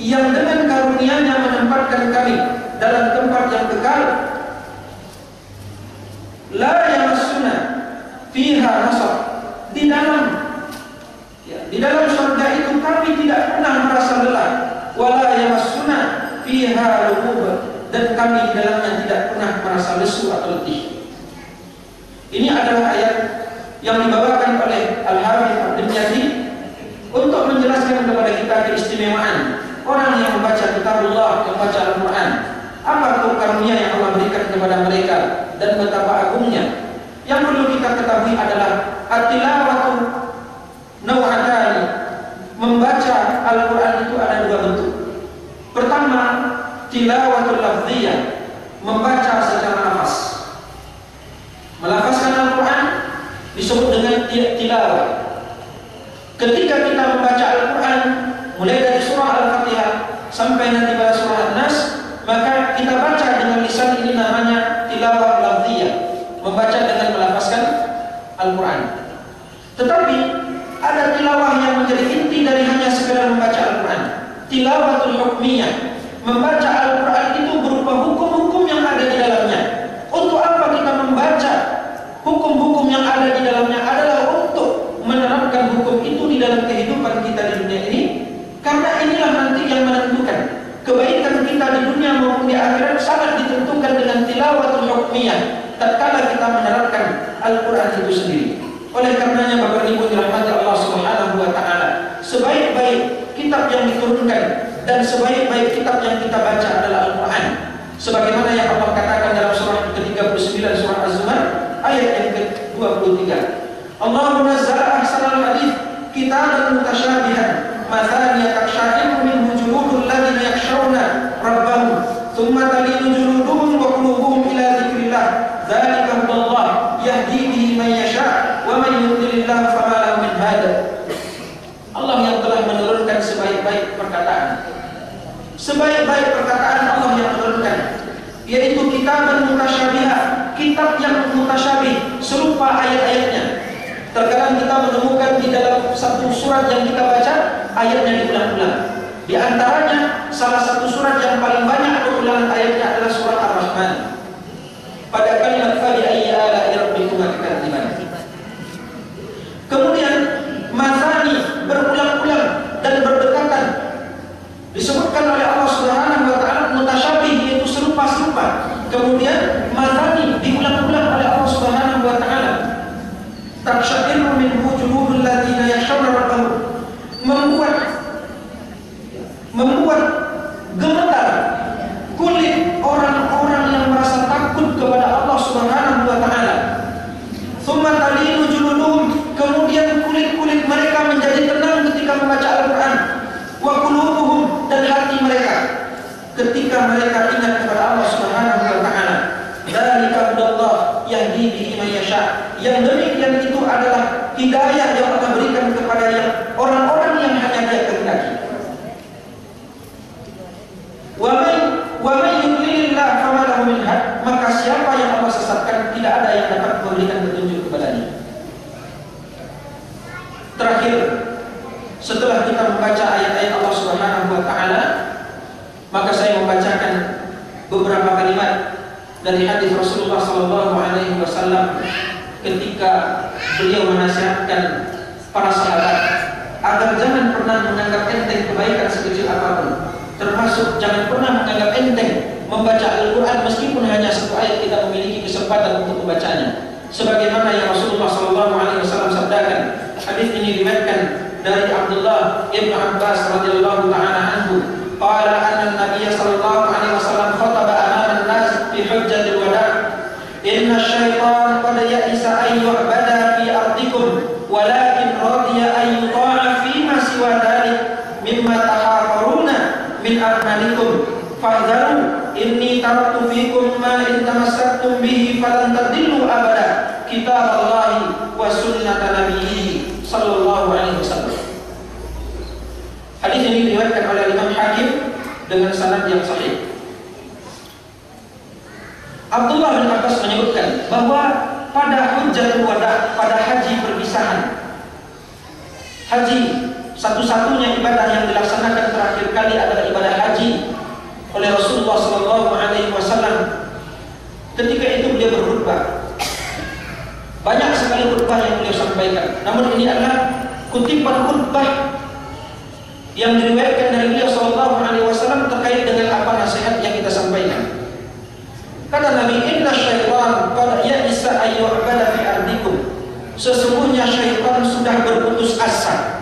yang dengan karunia-Nya menempatkan kami dalam tempat yang kekal, la yamassuna fiha nasab, di dalam surga itu kami tidak pernah merasa lelah, wala yamassuna fiha lughub, dan kami di dalamnya tidak pernah merasa lesu atau letih. Ini adalah ayat yang dibawakan oleh Al-Hafidz Ad-Dimyati untuk menjelaskan kepada kita keistimewaan orang yang membaca kitabullah, yang membaca Al-Quran. Apa karunia yang Allah berikan kepada mereka dan betapa agungnya. Yang perlu kita ketahui adalah at-tilawatu naw'atani. Membaca Al-Quran itu ada dua bentuk. Pertama, tilawatul lafziyah, membaca secara nafas. Melafazkan Al-Quran disebut dengan tilawah. Ketika kita membaca Al-Quran mulai dari surah Al-Fatihah sampai nanti pada surah An-Nas, maka kita baca dengan lisan, ini namanya tilawah lafziyah, membaca dengan melafazkan Al-Quran. Tetapi ada tilawah yang menjadi inti dari hanya sekedar membaca Al-Quran, tilawatul hukmiyah. Membaca Al-Quran itu berupa hukum-hukum yang ada di dalamnya. Untuk apa kita membaca hukum-hukum yang ada di dalamnya? Adalah untuk menerapkan hukum itu di dalam kehidupan kita di dunia ini. Karena inilah nanti yang menentukan kebaikan kita di dunia maupun di akhirat, sangat ditentukan dengan tilawatul hukmiyah tatkala kita menerapkan Al-Quran itu sendiri. Oleh karenanya Bapak Ibu dirahmati Allah Subhanahu wa taala, sebaik-baik kitab yang diturunkan dan sebaik-baik kitab yang kita baca adalah Al-Quran. Sebagaimana yang Allah katakan dalam surah ke-39 surah Az-Zumar ayat yang ke-23. Allahu nazzala ahsanal hadits kitaban mutasyabihan mathaniya taksha'iru minhu juludul ladzina yakhshawna rabbahum thumma talinu juluduhum wa qulubuhum ila dzikrillah dzalika hudallah yahdi bihi man yasha' wa man yudlilillahu fama lahu min hada. Allah yang telah menurunkan sebaik-baik perkataan. Sebaik-baik perkataan Allah yang menurunkan, yaitu kitaban mutasyabiha, kitab yang mutasyabih, serupa ayat-ayatnya. Terkadang kita menemukan di dalam satu surat yang kita baca ayatnya diulang-ulang. Di antaranya salah satu surat yang paling banyak ulangan ayatnya adalah surat Ar-Rahman. Pada kalimat fa bi ayyi ala'i rabbikuma tukadziban. Kemudian mazani berulang-ulang dan berdekatan. Disebutkan oleh Allah Subhanahu wa taala mutasyabih, yaitu serupa-serupa. Kemudian mazani diulang-ulang oleh Allah Subhanahu wa taala. Taksha'iru minhu juludul ladzina yakhshawna rabbahum, membuat gemetar kulit orang-orang yang merasa takut kepada Allah Subhanahu wa taala. Tsumma talinu juluduhum, kemudian kulit-kulit mereka menjadi tenang ketika membaca Al-Quran. Wa qulubuhum, dan hati mereka ketika mereka ingat kepada Allah Subhanahu wa taala. Dzalika hudallah yahdi bihi man yasha. Yang demikian itu adalah hidayah yang Allah berikan kepada orang-orang yang hanya Dia kehendaki. Wa man yudlilillah fama lahu min had, maka siapa yang Allah sesatkan tidak ada yang dapat memberikan petunjuk kepadanya. Terakhir, setelah kita membaca ayat-ayat Allah Subhanahu wa taala, maka saya membacakan beberapa kalimat dari hadis Rasulullah sallallahu alaihi wasallam ketika beliau menasihatkan para sahabat agar jangan pernah menganggap enteng kebaikan sekecil apapun, termasuk jangan pernah menganggap enteng membaca Al-Quran meskipun hanya satu ayat kita memiliki kesempatan untuk membacanya. Sebagaimana yang Rasulullah sallallahu alaihi wasallam sabdakan. Hadis ini diriwayatkan dari Abdullah ibn Abbas radhiyallahu taala anhu, qala anna Nabiy sallallahu alaihi wasallam khataba amama an-nas fi hujjatil wada', inna asy-syaitana qad ya'isa an yu'bada fi ardikum walakin radiya an yuta'a fi ma siwa dhalik mimma tahafaruna min a'malikum fahdharu inni taraktu fikum ma in tamassaktum bihi falan tadillu abada kitaballahi wa sunnata nabiyhi sallallahu alaihi wasallam. Hadis ini diriwayatkan oleh Imam Hakim dengan sanad yang sahih. Abdullah bin Abbas menyebutkan bahwa pada Hajjatul Wada', pada haji perpisahan, haji satu-satunya ibadah yang dilaksanakan terakhir kali adalah ibadah haji oleh Rasulullah SAW. Ketika itu beliau berkhutbah. Banyak sekali khutbah yang beliau sampaikan. Namun ini adalah kutipan khutbah yang diriwayatkan dari beliau SAW terkait dengan apa nasihat yang kita sampaikan. Kata Nabi, Inna syaitan qad ya'isa ayyu'bada fi ardikum. Sesungguhnya syaitan sudah berputus asa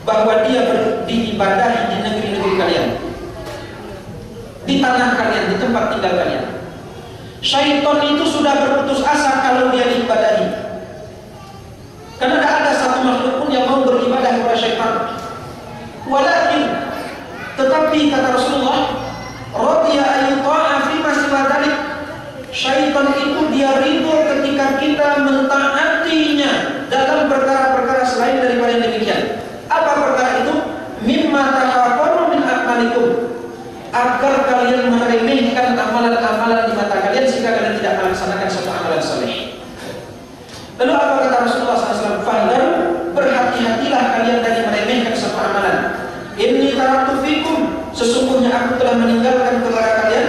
bahwa dia diibadahi di negeri-negeri kalian, di tanah kalian, di tempat tinggal kalian. Syaitan itu sudah berputus asa kalau dia diibadahi, karena tidak ada satu makhluk pun yang mau beribadah kepada syaitan. Walakin, tetapi kata Rasulullah, radiya ayyuta'a fi ma siwa dzalik. Syaitan itu dia ridho ketika kita mentaatinya dalam perkara-perkara selain daripada demikian. Apa perkara itu? Mimma takhafuna min aqmalikum, agar kalian meremehkan amalan-amalan di mata kalian sehingga kalian tidak melaksanakan suatu amalan saleh. Lalu apa kata Rasulullah SAW? Fahdaru, berhati-hatilah kalian dari meremehkan suatu amalan. Inni taraktu fikum, sesungguhnya aku telah meninggalkan kepada kalian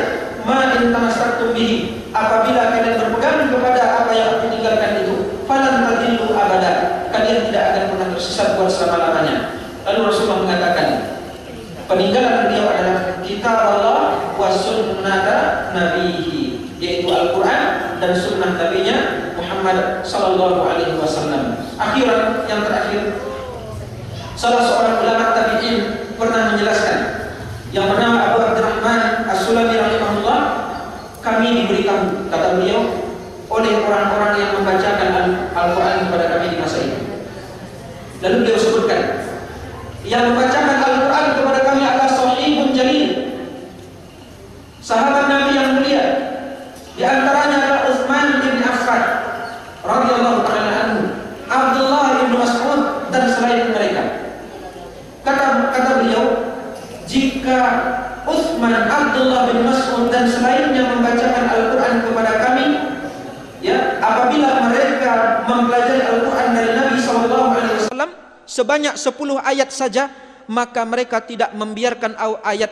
ma in tamassaktum bihi, apabila kalian berpegang kepada apa yang aku tinggalkan itu, falan tadillu abada, kalian tidak akan pernah tersesat buat selama-lamanya. Lalu Rasulullah mengatakan, peninggalan beliau adalah kitab Allah wa sunnata nabihi, yaitu Al-Quran dan sunnah nabinya Muhammad sallallahu alaihi wasallam. Akhiran, yang terakhir, salah seorang ulama tabi'in pernah menjelaskan, yang bernama Abu Abdurrahman As-Sulami rahimahullah, kami diberitahu, kata beliau, oleh orang-orang yang membacakan Al-Quran kepada kami di masa itu. Lalu beliau sebutkan, yang membacakan Al-Quran kepada kami adalah Sahibun Jalil, sahabat Nabi yang mulia. Di antaranya adalah Utsman bin Affan radhiyallahu ta'ala anhu, Abdullah bin Mas'ud dan selain mereka. Kata beliau, jika Utsman, Abdullah bin Mas'ud dan selainnya membacakan Al-Quran kepada kami, ya, apabila mereka mempelajari Al-Quran dari Nabi SAW sebanyak 10 ayat saja, maka mereka tidak membiarkan ayat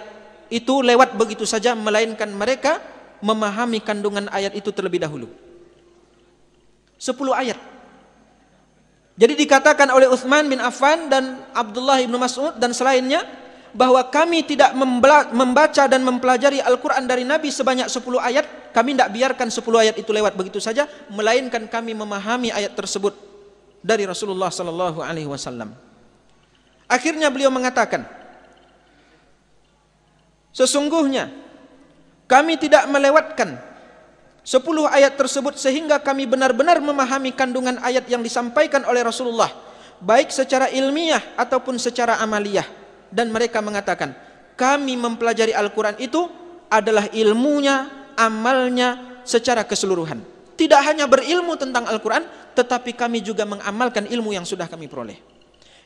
itu lewat begitu saja, melainkan mereka memahami kandungan ayat itu terlebih dahulu. 10 ayat. Jadi dikatakan oleh Utsman bin Affan dan Abdullah bin Mas'ud dan selainnya bahwa kami tidak membaca dan mempelajari Al-Quran dari Nabi sebanyak 10 ayat, kami tidak biarkan 10 ayat itu lewat begitu saja, melainkan kami memahami ayat tersebut dari Rasulullah sallallahu alaihi wasallam. Akhirnya beliau mengatakan, sesungguhnya kami tidak melewatkan 10 ayat tersebut sehingga kami benar-benar memahami kandungan ayat yang disampaikan oleh Rasulullah, baik secara ilmiah ataupun secara amaliyah. Dan mereka mengatakan, kami mempelajari Al-Quran itu adalah ilmunya, amalnya secara keseluruhan. Tidak hanya berilmu tentang Al-Quran, tetapi kami juga mengamalkan ilmu yang sudah kami peroleh.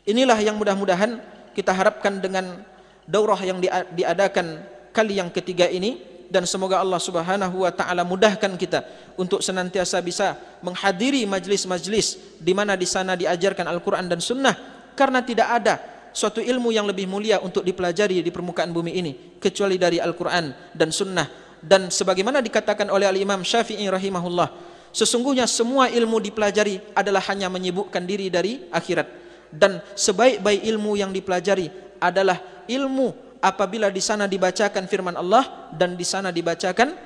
Inilah yang mudah-mudahan kita harapkan dengan daurah yang diadakan kali yang ketiga ini, dan semoga Allah Subhanahu wa taala mudahkan kita untuk senantiasa bisa menghadiri majlis-majlis di mana di sana diajarkan Al-Quran dan Sunnah, karena tidak ada suatu ilmu yang lebih mulia untuk dipelajari di permukaan bumi ini kecuali dari Al-Quran dan Sunnah. Dan sebagaimana dikatakan oleh Al-Imam Syafi'i rahimahullah, sesungguhnya semua ilmu dipelajari adalah hanya menyibukkan diri dari akhirat, dan sebaik-baik ilmu yang dipelajari adalah ilmu apabila di sana dibacakan firman Allah dan di sana dibacakan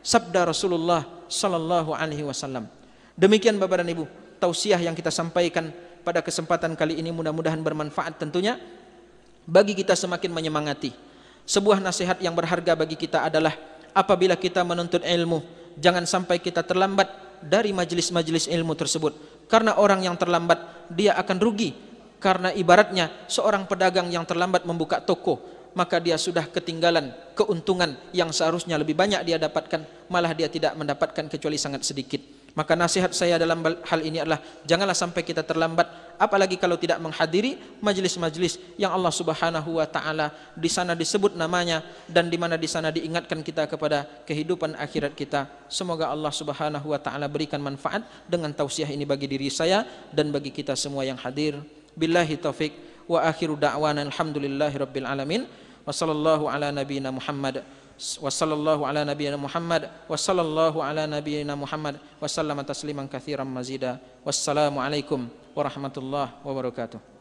sabda Rasulullah sallallahu alaihi wasallam. Demikian Bapak dan Ibu, tausiah yang kita sampaikan pada kesempatan kali ini, mudah-mudahan bermanfaat tentunya bagi kita semakin menyemangati. Sebuah nasihat yang berharga bagi kita adalah apabila kita menuntut ilmu, jangan sampai kita terlambat dari majelis-majelis ilmu tersebut. Karena orang yang terlambat dia akan rugi. Karena ibaratnya seorang pedagang yang terlambat membuka toko, maka dia sudah ketinggalan keuntungan yang seharusnya lebih banyak dia dapatkan, malah dia tidak mendapatkan kecuali sangat sedikit. Maka nasihat saya dalam hal ini adalah janganlah sampai kita terlambat, apalagi kalau tidak menghadiri majelis-majelis yang Allah Subhanahu wa taala di sana disebut namanya dan di mana di sana diingatkan kita kepada kehidupan akhirat kita. Semoga Allah Subhanahu wa taala berikan manfaat dengan tausiah ini bagi diri saya dan bagi kita semua yang hadir. Billahi taufik Wa akhiru da'wana alhamdulillahirabbil alamin. Wa sallallahu ala nabiyyina Muhammad. Wa sallallahu ala nabiyyina Muhammad. Wa sallallahu ala nabiyyina Muhammad. Wa sallama tasliman katsiran mazida. Wassalamu alaikum warahmatullahi wabarakatuh.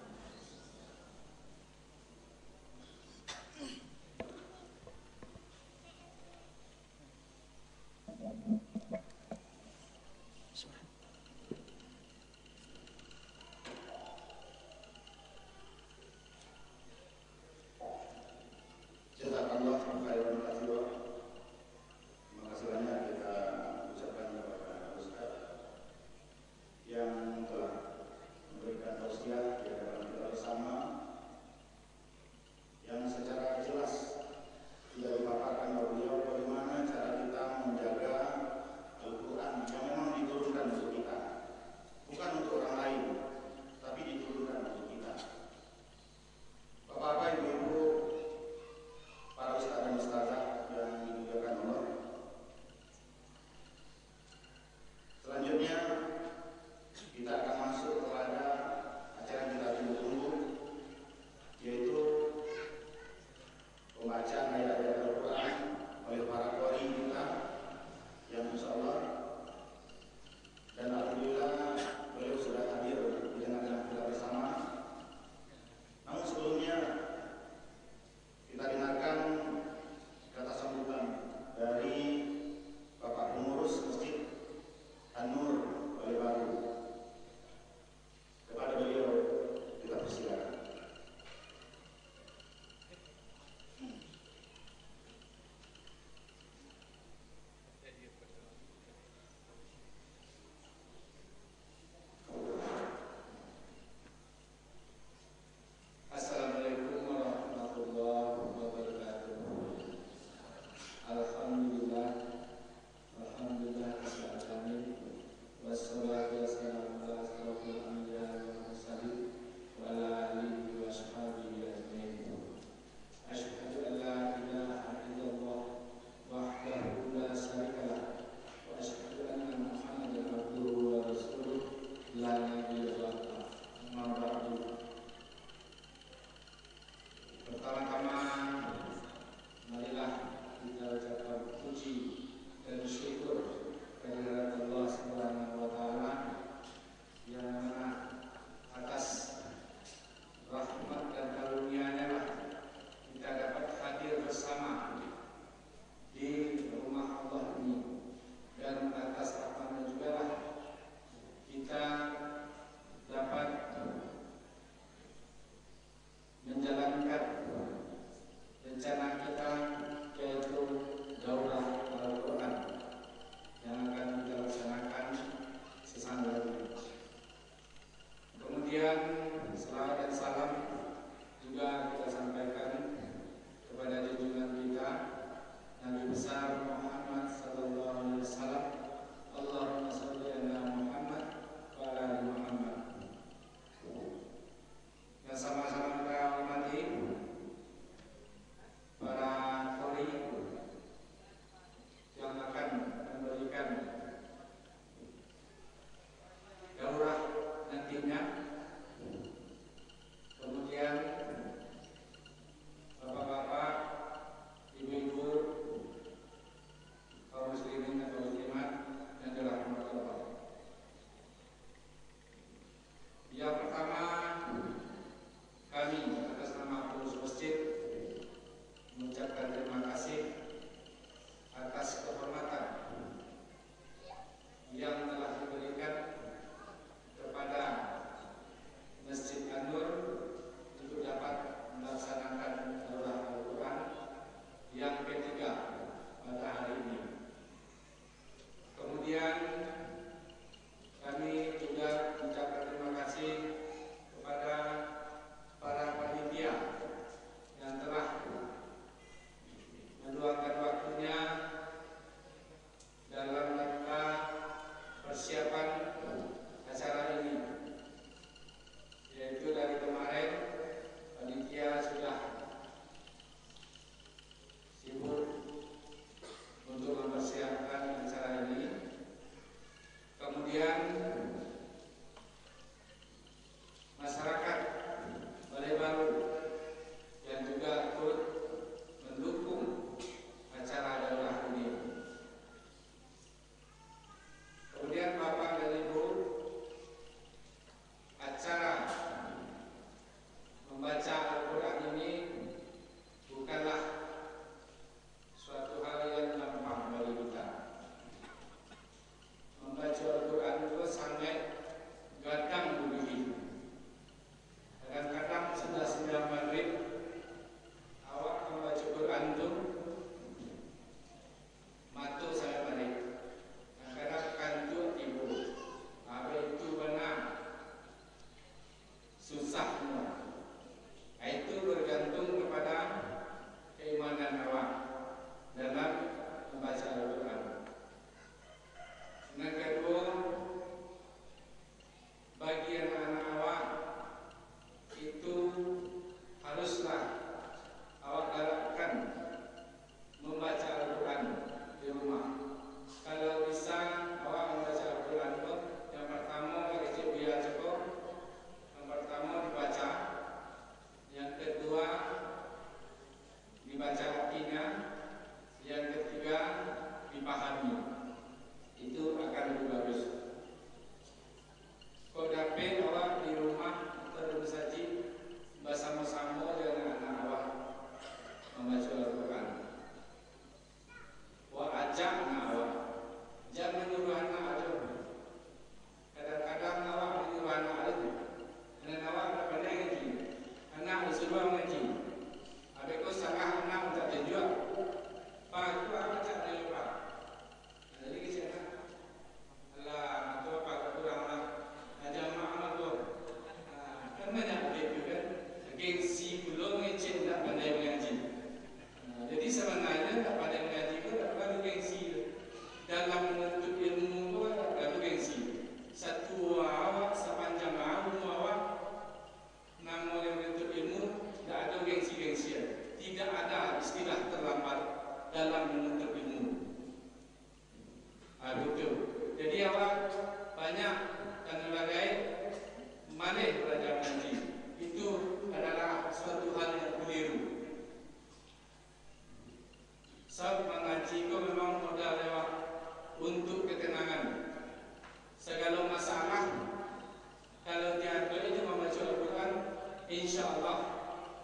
insya Allah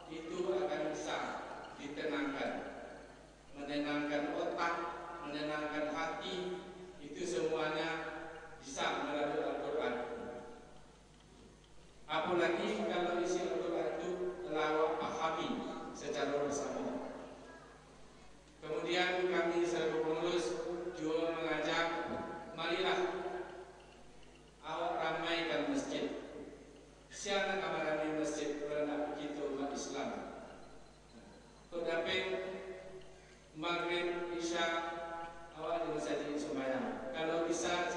itu akan bisa ditenangkan, menenangkan otak, menenangkan hati, itu semuanya bisa melalui Al-Quran. Apalagi kalau isi Al-Quran itu telah pahami secara bersama. Kemudian kami selaku pengurus juga mengajak, marilah awak ramaikan masjid. Siapa kamar ramai masjid kerana begitu umat Islam. Kodapin maghrib isya awak di masjid sembahyang. Kalau bisa